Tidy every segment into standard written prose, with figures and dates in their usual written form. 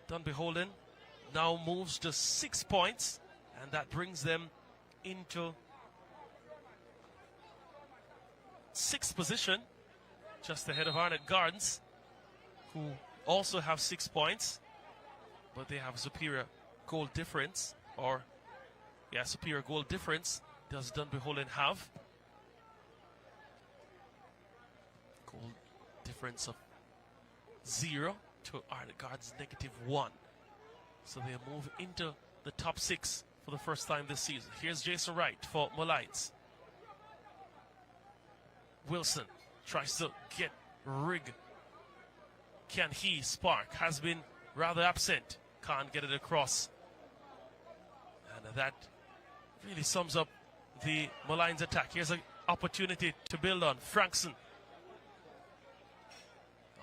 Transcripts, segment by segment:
Dunbenholden now moves to 6 points, and that brings them into 6th position, just ahead of Arnott Gardens, who also have 6 points, but they have superior goal difference, superior goal difference does Dunbenholden have. Goal difference of 0 to Arnott Gardens -1. So they move into the top 6 for the first time this season. Here's Jason Wright for Molynes. Wilson tries to get Rigg. Can he spark? Has been rather absent. Can't get it across. And that really sums up the Molynes attack. Here's an opportunity to build on. Frankson.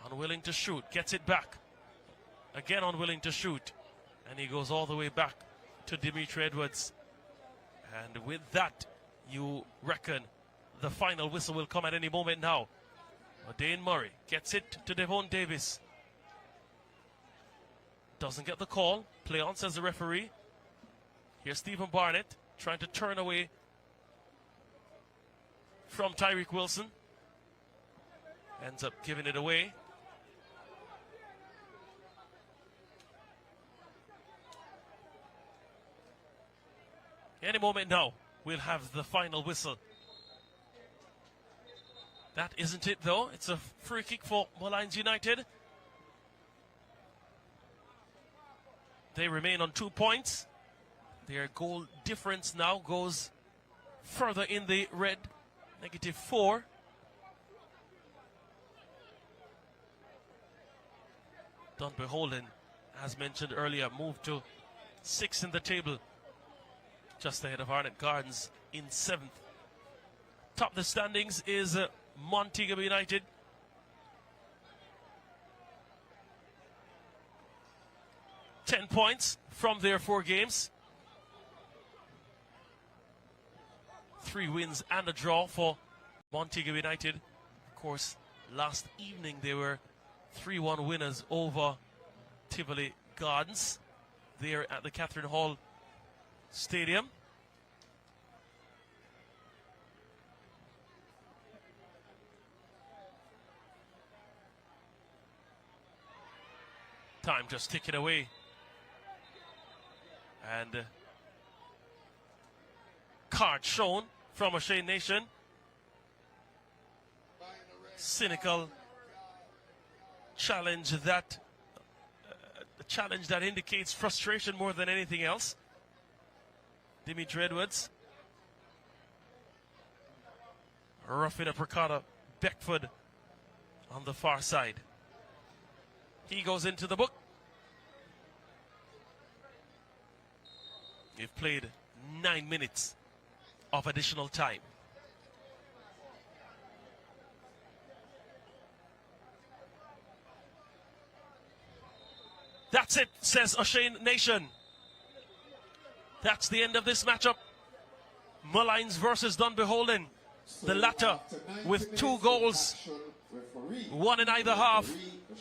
Unwilling to shoot. Gets it back. Again unwilling to shoot. And he goes all the way back to Dimitri Edwards. And with that, you reckon the final whistle will come at any moment now. Dane Murray gets it to Devon Davis. Doesn't get the call. Play on, says the referee. Here's Stephen Barnett trying to turn away from Tyreek Wilson. Ends up giving it away. Any moment now, we'll have the final whistle. That isn't it, though. It's a free kick for Molynes United. They remain on 2 points. Their goal difference now goes further in the red, -4. Dunbenholden, as mentioned earlier, moved to 6 in the table, just ahead of Arnott Gardens in 7th. Top of the standings is Montego United. Ten points from their 4 games. 3 wins and a draw for Montego United. Of course, last evening they were 3-1 winners over Tivoli Gardens there at the Catherine Hall Stadium. Time just ticking away. And card shown from AJAY Nation. Cynical challenge that indicates frustration more than anything else. Dimitri Edwards roughing up Ricardo Beckford on the far side. He goes into the book. They've played 9 minutes of additional time. That's it, says AJAY Nation. That's the end of this matchup. Molynes versus Dunbenholden. The latter with 2 goals, 1 in either half.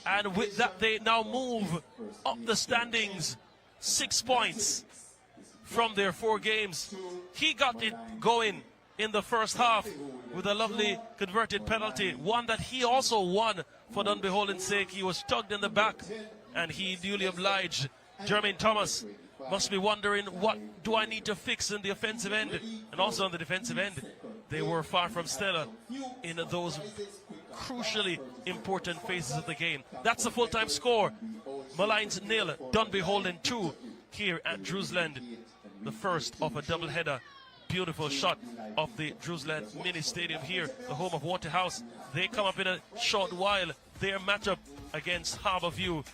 And with that, they now move up the standings 6 points from their 4 games. He got it going in the first half with a lovely converted penalty, one that he also won for Dunbenholden's sake. He was tugged in the back and he duly obliged. Jermaine Thomas must be wondering, what do I need to fix in the offensive end? And also on the defensive end, they were far from stellar in those crucially important phases of the game. That's the full-time score. Molynes 0, Dunbenholden 2 here at Druseland. The first of a double-header. Beautiful shot of the Druseland mini stadium here, the home of Waterhouse. They come up in a short while. Their matchup against Harbourview,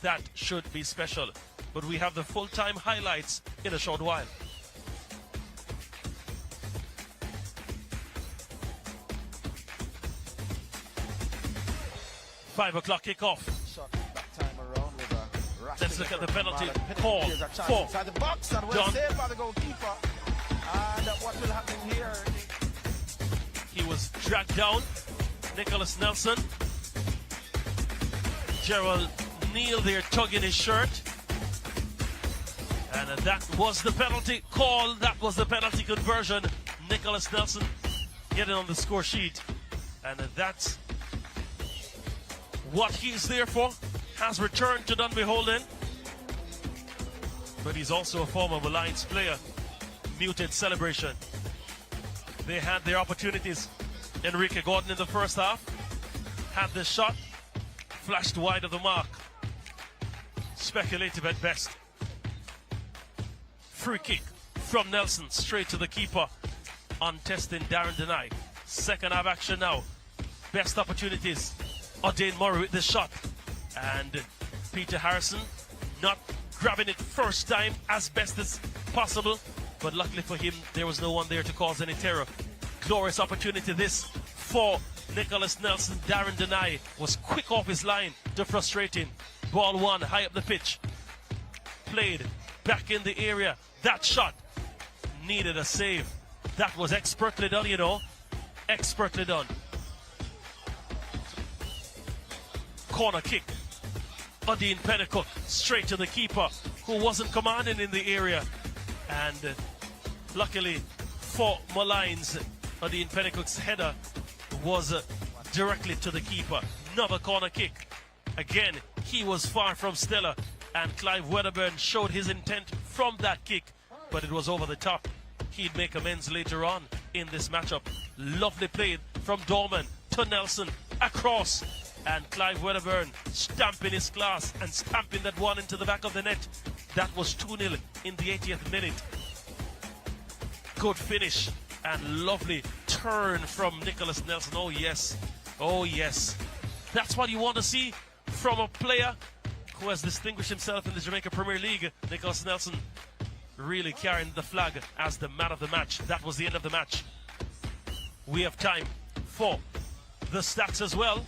that should be special. But we have the full-time highlights in a short while. Five o'clock kickoff. Let's look at the penalty call for John. And what will happen here? He was dragged down. Nicholas Nelson. Gerald Neil there tugging his shirt. And that was the penalty call. That was the penalty conversion. Nicholas Nelson getting on the score sheet. And that's what he's there for. Has returned to Dunbenholden. But he's also a former Molynes player. Muted celebration. They had their opportunities. Enrique Gordon in the first half had the shot, flashed wide of the mark. Speculative at best. Free kick from Nelson straight to the keeper. Untesting Darren Denai. Second half action now. Best opportunities. O'Dane Murray with the shot. And Peter Harrison not grabbing it first time as best as possible. But luckily for him, there was no one there to cause any terror. Glorious opportunity this for Nicholas Nelson. Darren Denai was quick off his line to frustrate him. Ball one high up the pitch. Played back in the area. That shot needed a save. That was expertly done, you know. Expertly done. Corner kick. Odin Pennicook straight to the keeper, who wasn't commanding in the area. And luckily for Molynes, Odin Pennicook's header was directly to the keeper. Another corner kick. Again, he was far from stellar. And Clive Wedderburn showed his intent from that kick, but it was over the top. He'd make amends later on in this matchup. Lovely play from Dorman to Nelson, across. And Clive Wedderburn stamping his class and stamping that one into the back of the net. That was 2-0 in the 80th minute. Good finish and lovely turn from Nicholas Nelson. Oh yes, oh yes. That's what you want to see from a player who has distinguished himself in the Jamaica Premier League. Nicholas Nelson really carrying the flag as the man of the match. That was the end of the match. We have time for the stats as well.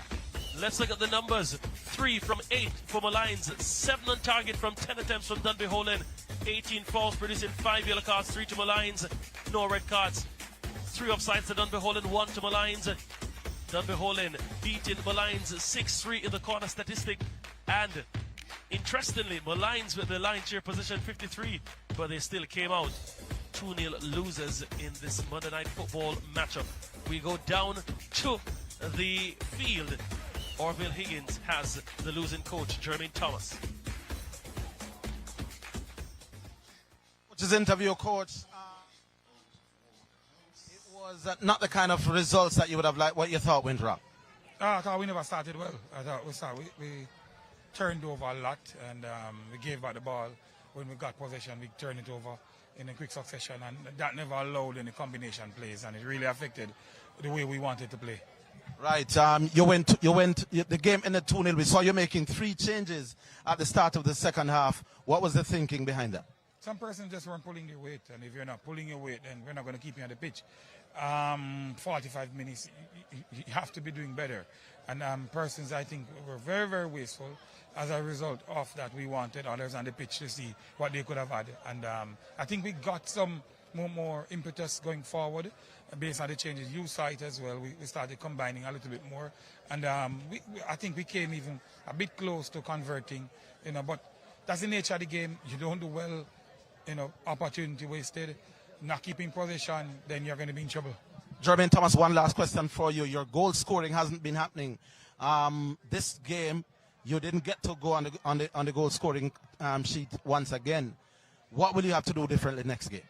Let's look at the numbers. 3 from 8 for Molynes, 7 on target from 10 attempts from Dunbenholden, 18 fouls producing 5 yellow cards, 3 to Molynes, no red cards, 3 offsides to Dunbenholden, 1 to Molynes. Dunbenholden beating Molynes 6-3 in the corner statistic. And interestingly, Molynes with the line share position 53, but they still came out 2-0 losers in this Monday Night Football matchup. We go down to the field. Orville Higgins has the losing coach, Jermaine Thomas. Coach's interview, coach. It was not the kind of results that you would have liked. What you thought went wrong? I thought we never started well. I thought we turned over a lot, and we gave back the ball. When we got possession, we turned it over in a quick succession, and that never allowed any combination plays, and it really affected the way we wanted to play. Right, the game ended 2-0. We saw you making 3 changes at the start of the second half. What was the thinking behind that? Some persons just weren't pulling their weight, and if you're not pulling your weight, then we're not going to keep you on the pitch. 45 minutes, you have to be doing better. And persons, I think, were very, very wasteful. As a result of that, we wanted others on the pitch to see what they could have had. And I think we got some more impetus going forward based on the changes. You saw it as well. We started combining a little bit more. And I think we came even a bit close to converting, but that's the nature of the game. You don't do well, opportunity wasted, not keeping possession, then you're going to be in trouble. Jermaine Thomas, one last question for you. Your goal scoring hasn't been happening. This game, you didn't get to go on the goal scoring sheet once again. What will you have to do differently next game?